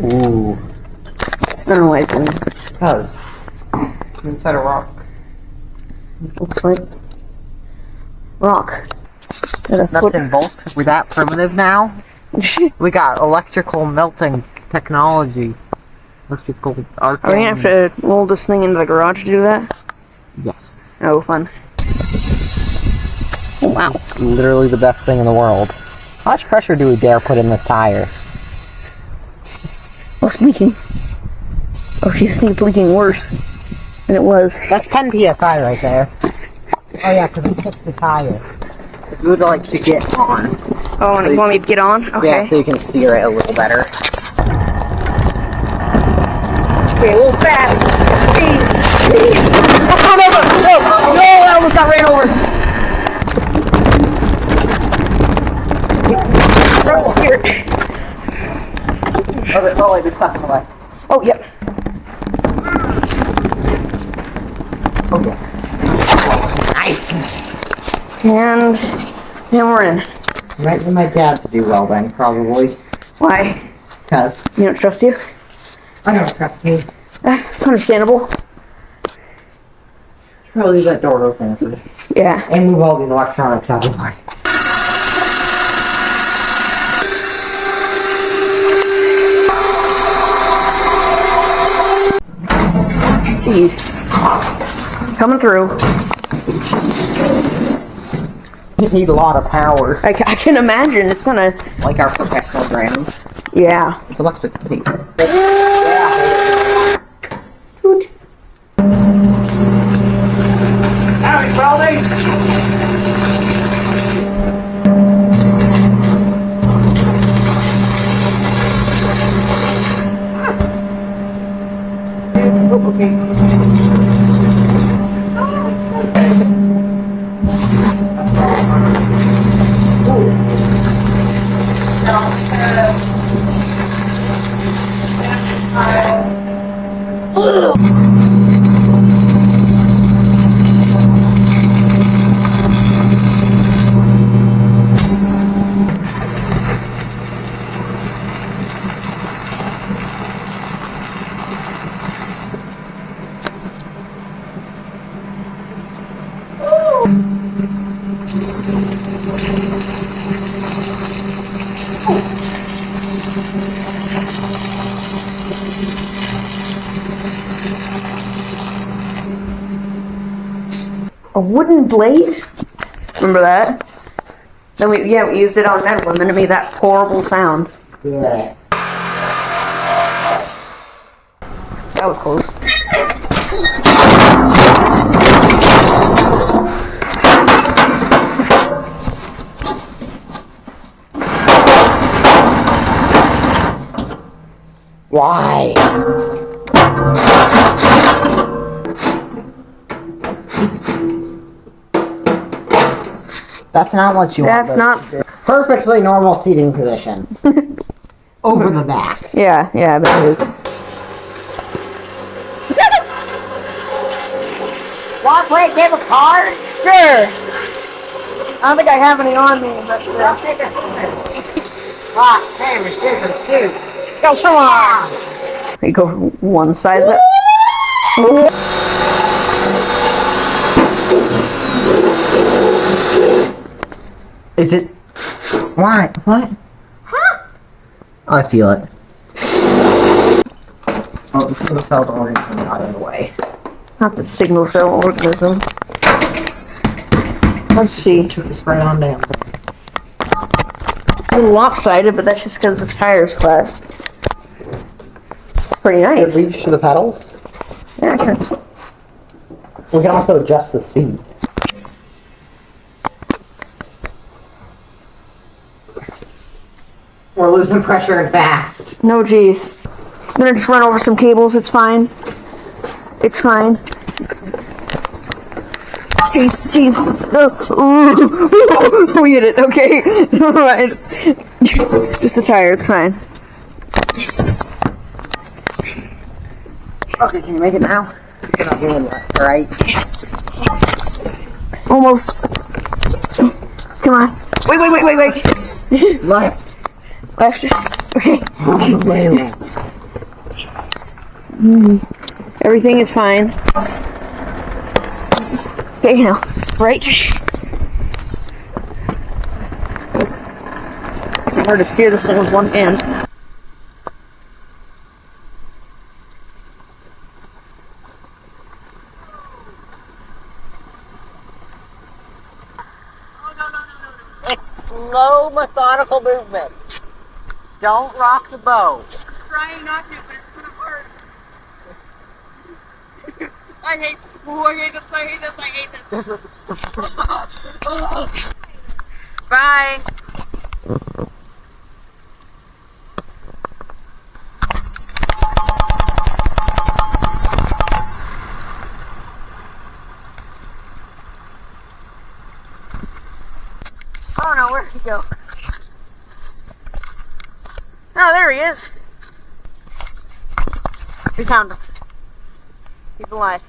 Ooh. I don't know why it's doing this. Because inside a rock. Looks like rock. Nuts and bolts. We're that primitive now. We got electrical melting technology. Electrical arcing. Are we gonna have to roll this thing into the garage to do that? Yes. Oh, fun. Oh, wow. Literally the best thing in the world. How much pressure do we dare put in this tire? Oh, it's leaking. Oh, geez, I think it's leaking worse than it was. That's 10 psi right there. Oh yeah, because we kicked the tire. We would like to get on. Oh, and you want me to get on? Okay. Yeah, so you can steer it a little better. Okay, a little fast. Oh, no, I almost got ran over. Right here. Oh wait, there's stuff in the way. Oh, yep. Oh yeah. Nice! And we're in. Might need my dad to do welding, probably. Why? Because You don't trust you? I don't trust you. Understandable. Should probably leave that door open for Yeah. and move all these electronics out of the way. Jeez. Coming through. You need a lot of power. I can imagine. It's gonna... Like our professional ground. Yeah. It's electric tape. Toot. Howdy, welding! Oh, okay. A wooden blade? Remember that? Then we used it on metal and then it made that horrible sound. Yeah. That was close. Why? That's not what you want. That's not... Perfectly normal seating position. Over the back. Yeah, I bet it is. Want to play a game of cards? Sure. I don't think I have any on me, but... Rock, paper, scissors, shoot. Go, come on! You go one side of it. Is it? Why? What? Huh? I feel it. Oh, the signal cell organism got in the way. Not the signal cell organism. Let's see. Took the spray on down. A little lopsided, but that's just because this tire's flat. It's pretty nice. Reach to the pedals. Yeah, sure. We can also adjust the seat. We're losing pressure and fast. No, geez. I'm gonna just run over some cables. It's fine. It's fine. Jeez. Oh, we hit it. Okay. Alright. Just a tire. It's fine. Okay, can you make it now? You're not doing that, right? Almost. Come on. Wait. Left. Left. Okay. Left. Everything is fine. Okay, now, right. Hard to steer this thing with one hand. It's slow, methodical movement. Don't rock the boat. Trying not to, but it's gonna hurt. I hate this, I hate this, I hate this. Bye. I don't know, where'd he go? Oh, there he is. We found him. He's alive.